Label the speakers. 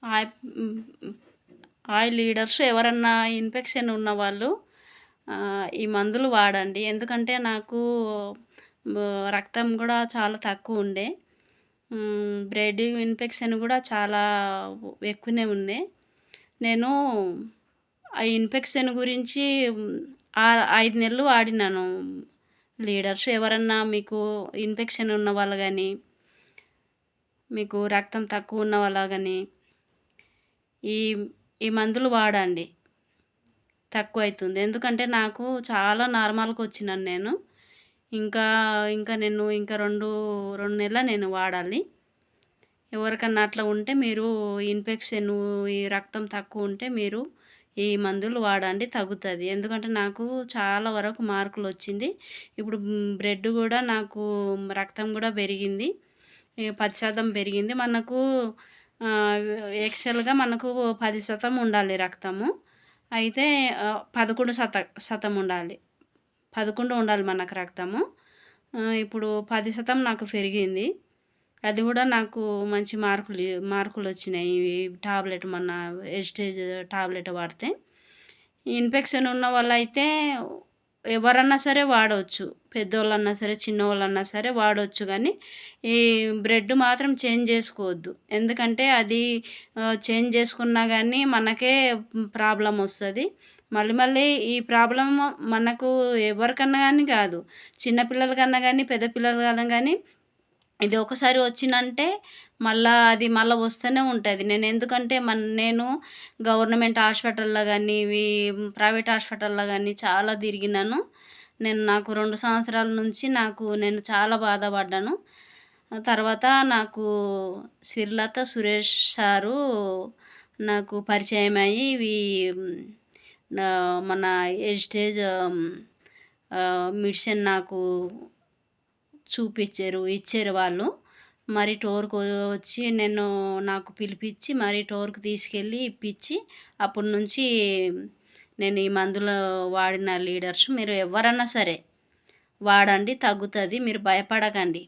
Speaker 1: ఆయ్ హ్మ్. లీడర్స్ ఎవరన్నా ఇన్ఫెక్షన్ ఉన్నవాళ్ళు ఈ మందులు వాడండి. ఎందుకంటే నాకు రక్తం గూడా చాలా తక్కువుండే. బ్లడ్ ఇన్ఫెక్షన్ గూడా చాలా ఎక్కువనే ఉండే. నేను ఆ ఇన్ఫెక్షన్ గురించి 5 నెలలు వాడినాను. లీడర్స్ ఎవరన్నా మీకు ఇన్ఫెక్షన్ ఉన్నవాళ్ళు గానీ, మీకు రక్తం తక్కువ ఉన్న వాళ్ళ గానీ ఈ ఈ మందులు వాడండి. తక్కువైతుంది. ఎందుకంటే నాకు చాలా నార్మల్‌కొచ్చినాను నేను. ఇంకా ఇంకా నేను ఇంకా 2 నెలల నేను వాడాలి. ఎవరికన్నా అట్లా ఉంటే మీరు ఇన్ఫెక్షను, ఈ రక్తం తక్కువుంటే మీరు ఈ మందులు వాడండి తగ్గుతది. ఎందుకంటే నాకు చాలా వరకు మార్కులొచ్చింది. ఇప్పుడు బ్లడ్ గూడా నాకు రక్తం గూడా పెరిగింది. 10% పెరిగింది. మనకు యాక్చువల్‌గా మనకు 10% ఉండాలి రక్తము. అయితే 11% ఉండాలి. 11 ఉండాలి మనకు రక్తము. ఇప్పుడు 10% నాకు పెరిగింది. అది గూడా నాకు మంచి మార్కులొచ్చినాయి. ఈ టాబ్లెట్ మొన్న ఎస్టేజ్ టాబ్లెట్ వాడితే. ఇన్ఫెక్షన్ ఉన్న వాళ్ళైతే ఎవరన్నా సరే వాడొచ్చు. పెద్దోళ్ళన్నా సరే, చిన్నోళ్ళన్నా సరే వాడొచ్చు గానీ, ఈ బ్లడ్ మాత్రం చేంజ్ జేసుకోవద్దు. ఎందుకంటే అది చేంజ్ జేసుకున్నా గానీ మనకే ప్రాబ్లమొస్తది. మళ్ళీ మళ్ళీ ఈ ప్రాబ్లమ్ మనకు ఎవరికన్నా గానీ గాదు. చిన్న పిల్లలకన్నా గానీ, పెద్ద పిల్లలకన్నా గానీ ఇది ఒకసారి వచ్చిందంటే మళ్ళా వస్తూనే ఉంటది. నేనెందుకంటే నేను గవర్నమెంట్ హాస్పిటల్‌లో గానీ, ప్రైవేట్ హాస్పిటల్‌లో గానీ చాలా తిరిగినాను. నాకు 2 సంవత్సరాల నుంచి నేను చాలా బాధపడ్డాను. తర్వాత నాకు సిర్లత సురేష్ సారు నాకు పరిచయమయ్యి మన ఎస్టేజ్ మెడిసిన్ నాకు ఇచ్చారు వాళ్ళు. మరి టోర్‌కి వచ్చి నాకు పిలిపిచ్చి మరి టోర్‌కి తీసుకెళ్ళి ఇప్పిచ్చి అప్పటి నుంచి నేను ఈ మందులు వాడిన లీడర్స్ మీరు ఎవ్వరన్నా సరే వాడండి తగ్గుతది. మీరు భయపడకండి.